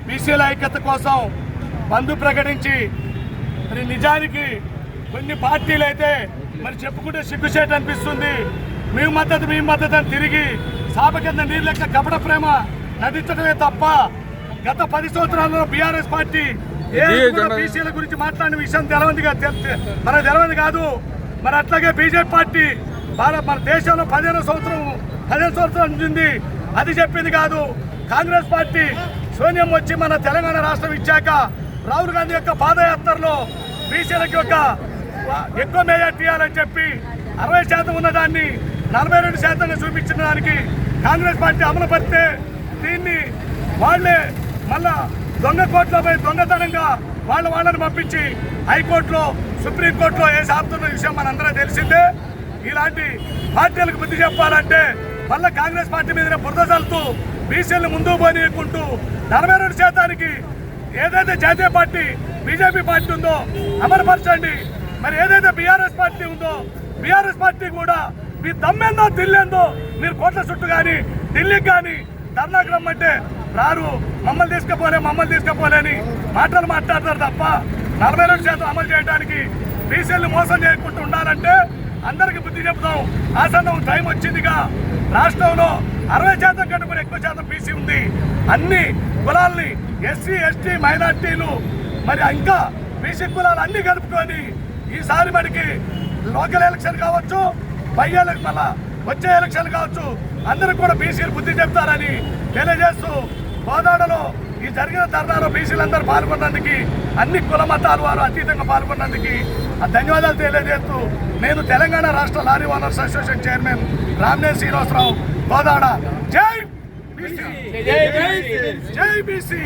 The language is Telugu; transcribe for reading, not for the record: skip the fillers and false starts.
బీసీల ఐక్యత కోసం బంద్ ప్రకటించి మరి నిజానికి కొన్ని పార్టీలు అయితే మరి చెప్పుకుంటే సిగ్గుచేటు అనిపిస్తుంది. మీ మద్దతు అని తిరిగి సాప కింద నీరు లెక్క కపట ప్రేమ నటించడమే తప్ప గత 10 సంవత్సరాల్లో బీఆర్ఎస్ పార్టీ బీసీల గురించి మాట్లాడిన విషయం మనకు తెలవదు కాదు. మరి అట్లాగే బీజేపీ పార్టీ మన దేశంలో 15 సంవత్సరాల నుంచి అది చెప్పింది కాదు. కాంగ్రెస్ పార్టీ సోనియం వచ్చి మన తెలంగాణ రాష్ట్రం ఇచ్చాక రాహుల్ గాంధీ యొక్క పాదయాత్రలో బీసీలకి ఎక్కువ మెజార్టీ ఇవ్వాలని చెప్పి 60% ఉన్నదాన్ని 42%గా చూపించిన దానికి కాంగ్రెస్ పార్టీ అమలు పరిస్తే దీన్ని వాళ్లే మళ్ళా దొంగ కోర్టులో పోయి దొంగతనంగా వాళ్ళని పంపించి హైకోర్టులో సుప్రీంకోర్టులో వేసి ఆపుతున్న విషయం మనందరూ తెలిసిందే. ఇలాంటి పార్టీలకు బుద్ధి చెప్పాలంటే మళ్ళీ కాంగ్రెస్ పార్టీ మీద బురద చల్లుతూ బీసీలను ముందుకు పోనీయకుంటూ 42%కి ఏదైతే జాతీయ పార్టీ బీజేపీ పార్టీ ఉందో అమలుపరచండి. మరి ఏదైతే బీఆర్ఎస్ పార్టీ ఉందో బీఆర్ఎస్ పార్టీ కూడా మీ దమ్మేందో దిల్లేందో మీరు కోట్ల చుట్టూ కానీ ఢిల్లీకి కానీ ధర్నాకు రమ్మంటే రారు. మమ్మల్ని తీసుకుపోలేని మాటలు మాట్లాడతారు తప్ప 42% అమలు చేయడానికి బీసీలను మోసం చేయకుండా ఉండాలంటే అందరికీ బుద్ధి చెప్తాం. ఆసన్నం టైం వచ్చిందిగా. రాష్ట్రంలో 60% కంటే కూడా ఎక్కువ శాతం బీసీ ఉంది. అన్ని కులాలని ఎస్సీ ఎస్టీ మైనార్టీలు మరి ఇంకా బీసీ కులాలు అన్ని కలుపుకొని ఈసారి మనకి లోకల్ ఎలక్షన్ కావచ్చు, మళ్ళా వచ్చే ఎలక్షన్ కావచ్చు, అందరూ కూడా బీసీలు బుద్ధి చెప్తారని తెలియజేస్తూ కోదాడలో ఈ జరిగిన ధర్నాలో బీసీలందరూ పాల్గొన్నందుకు అన్ని కుల మతాల వారు అతీతంగా పాల్గొన్నందుకు ధన్యవాదాలు తెలియజేస్తూ నేను తెలంగాణ రాష్ట్ర lorry owners association chairman Ramineni Srinivasarao Kodad. జై బీసీ.